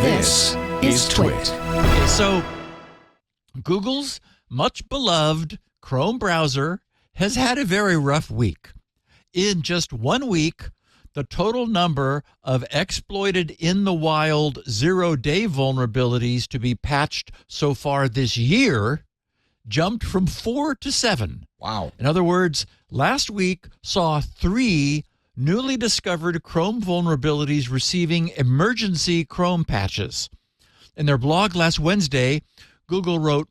This is TWiT. Okay, so Google's much beloved Chrome browser has had a very rough week. In just 1 week, the total number of exploited in the wild zero-day vulnerabilities to be patched so far this year jumped from 4 to 7. Wow. In other words, last week saw 3 newly discovered Chrome vulnerabilities receiving emergency Chrome patches. In their blog last Wednesday, Google wrote,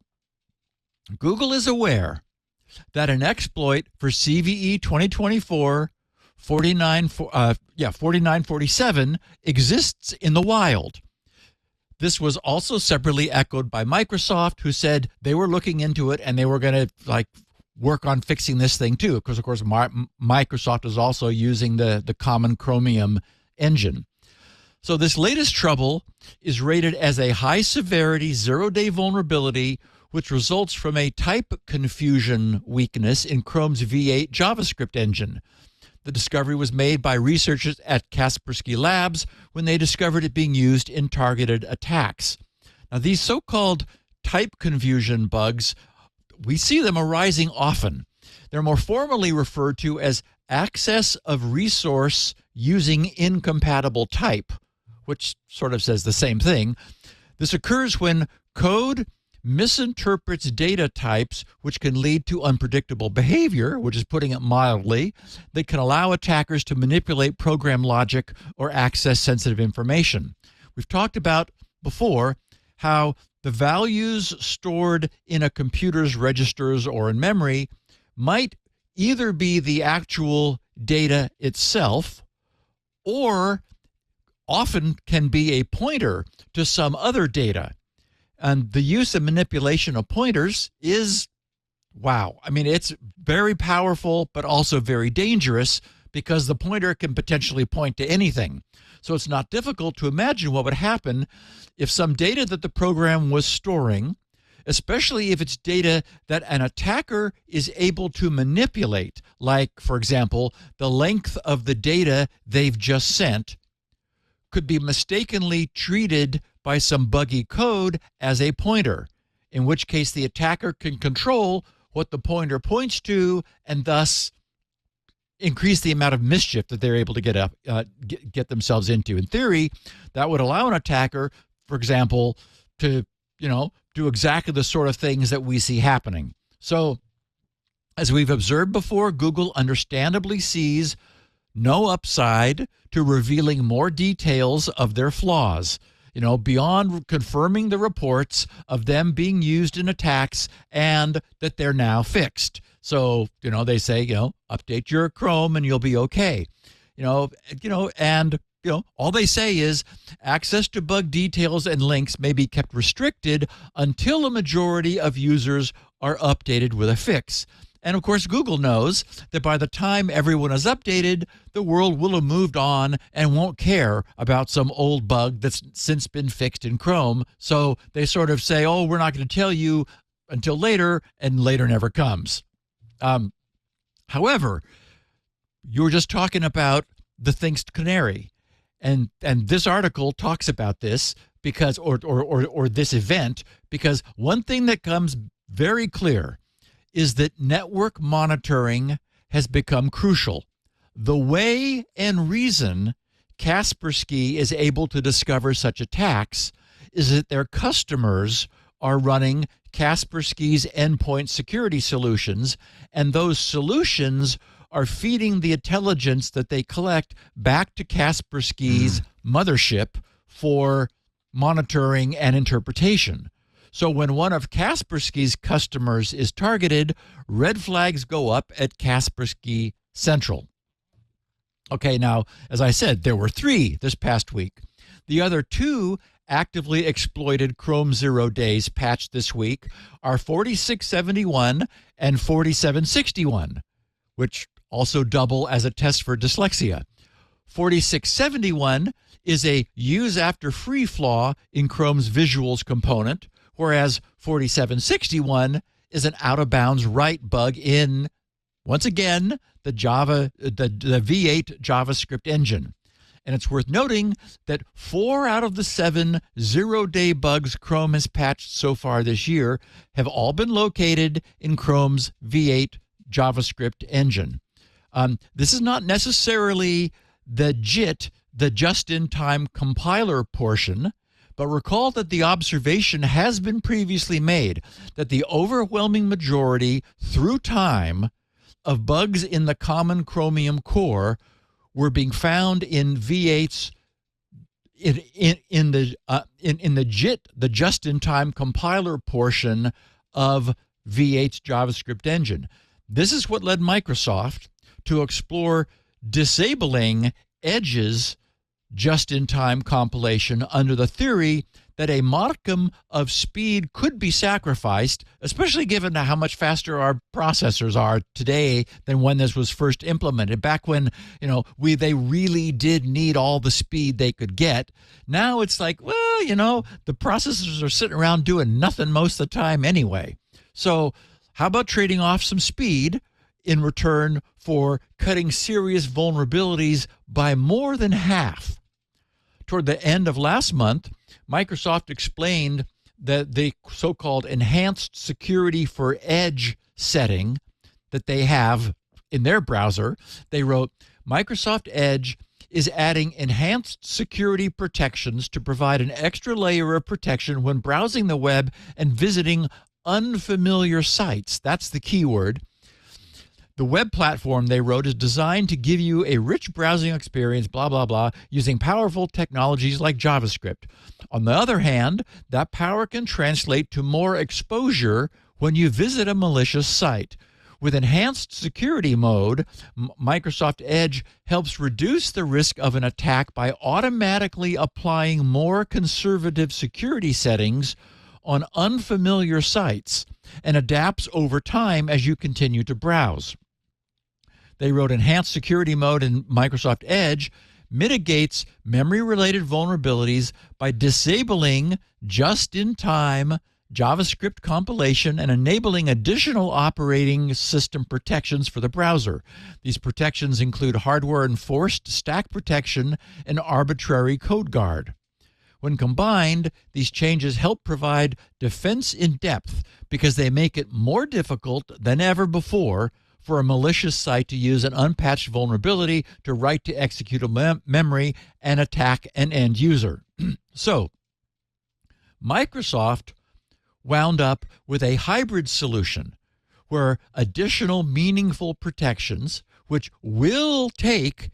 Google is aware that an exploit for CVE 4947 exists in the wild. This was also separately echoed by Microsoft, who said they were looking into it and they were going to work on fixing this thing too, because of course Microsoft is also using the common Chromium engine. So this latest trouble is rated as a high severity zero-day vulnerability, which results from a type confusion weakness in Chrome's V8 JavaScript engine. The discovery was made by researchers at Kaspersky Labs when they discovered it being used in targeted attacks. Now, these so-called type confusion bugs, we see them arising often. They're more formally referred to as access of resource using incompatible type, which sort of says the same thing. This occurs when code misinterprets data types, which can lead to unpredictable behavior, which is putting it mildly, that can allow attackers to manipulate program logic or access sensitive information. We've talked about before how the values stored in a computer's registers or in memory might either be the actual data itself or often can be a pointer to some other data. And the use and manipulation of pointers is, wow. I mean, it's very powerful, but also very dangerous because the pointer can potentially point to anything. So it's not difficult to imagine what would happen if some data that the program was storing, especially if it's data that an attacker is able to manipulate, like, for example, the length of the data they've just sent, could be mistakenly treated by some buggy code as a pointer, in which case the attacker can control what the pointer points to and thus increase the amount of mischief that they're able to get themselves into. In theory, that would allow an attacker, for example, to do exactly the sort of things that we see happening. So, as we've observed before, Google understandably sees no upside to revealing more details of their flaws, beyond confirming the reports of them being used in attacks and that they're now fixed. So, they say, update your Chrome and you'll be okay. All they say is access to bug details and links may be kept restricted until a majority of users are updated with a fix. And of course, Google knows that by the time everyone is updated, the world will have moved on and won't care about some old bug that's since been fixed in Chrome. So they sort of say, oh, we're not going to tell you until later, and later never comes. However, you were just talking about the Things Canary. And this article talks about this because, or this event, because one thing that comes very clear is that network monitoring has become crucial. The way and reason Kaspersky is able to discover such attacks is that their customers are running Kaspersky's endpoint security solutions, and those solutions are feeding the intelligence that they collect back to Kaspersky's mothership for monitoring and interpretation. So when one of Kaspersky's customers is targeted, red flags go up at Kaspersky Central. Okay, now, as I said, there were 3 this past week. The other 2 actively exploited Chrome 0 days patched this week are 4671 and 4761, which also double as a test for dyslexia. 4671 is a use after free flaw in Chrome's visuals component, whereas 4761 is an out-of-bounds write bug in, once again, the V8 JavaScript engine. And it's worth noting that 4 out of the 7 zero-day bugs Chrome has patched so far this year have all been located in Chrome's V8 JavaScript engine. This is not necessarily the JIT, the just-in-time compiler portion, but recall that the observation has been previously made that the overwhelming majority through time of bugs in the common Chromium core were being found in V8's in the JIT, the just-in-time compiler portion of V8's JavaScript engine. This is what led Microsoft to explore disabling Edge's just-in-time compilation under the theory that a modicum of speed could be sacrificed, especially given how much faster our processors are today than when this was first implemented. Back when, they really did need all the speed they could get. Now it's like, well, the processors are sitting around doing nothing most of the time anyway. So how about trading off some speed in return for cutting serious vulnerabilities by more than half? Toward the end of last month, Microsoft explained that the so-called enhanced security for Edge setting that they have in their browser. They wrote, Microsoft Edge is adding enhanced security protections to provide an extra layer of protection when browsing the web and visiting unfamiliar sites. That's the key word. The web platform, they wrote, is designed to give you a rich browsing experience, blah, blah, blah, using powerful technologies like JavaScript. On the other hand, that power can translate to more exposure when you visit a malicious site. With enhanced security mode, Microsoft Edge helps reduce the risk of an attack by automatically applying more conservative security settings on unfamiliar sites and adapts over time as you continue to browse. They wrote enhanced security mode in Microsoft Edge mitigates memory-related vulnerabilities by disabling just-in-time JavaScript compilation and enabling additional operating system protections for the browser. These protections include hardware-enforced stack protection and arbitrary code guard. When combined, these changes help provide defense in depth because they make it more difficult than ever before for a malicious site to use an unpatched vulnerability to write to executable memory and attack an end user. So, Microsoft wound up with a hybrid solution where additional meaningful protections, which will take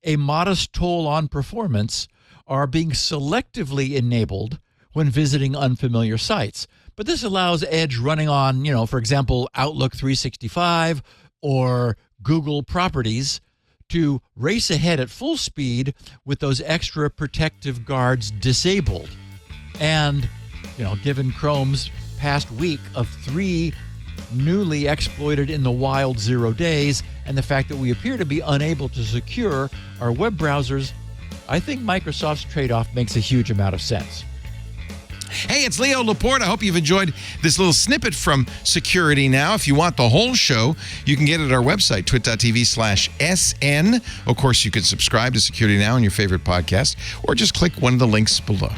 a modest toll on performance, are being selectively enabled when visiting unfamiliar sites. But this allows Edge running on, for example, Outlook 365 or Google properties to race ahead at full speed with those extra protective guards disabled. And, given Chrome's past week of 3 newly exploited in the wild 0 days and the fact that we appear to be unable to secure our web browsers, I think Microsoft's trade-off makes a huge amount of sense. Hey, it's Leo Laporte. I hope you've enjoyed this little snippet from Security Now. If you want the whole show, you can get it at our website, twit.tv/SN. Of course, you can subscribe to Security Now on your favorite podcast, or just click one of the links below.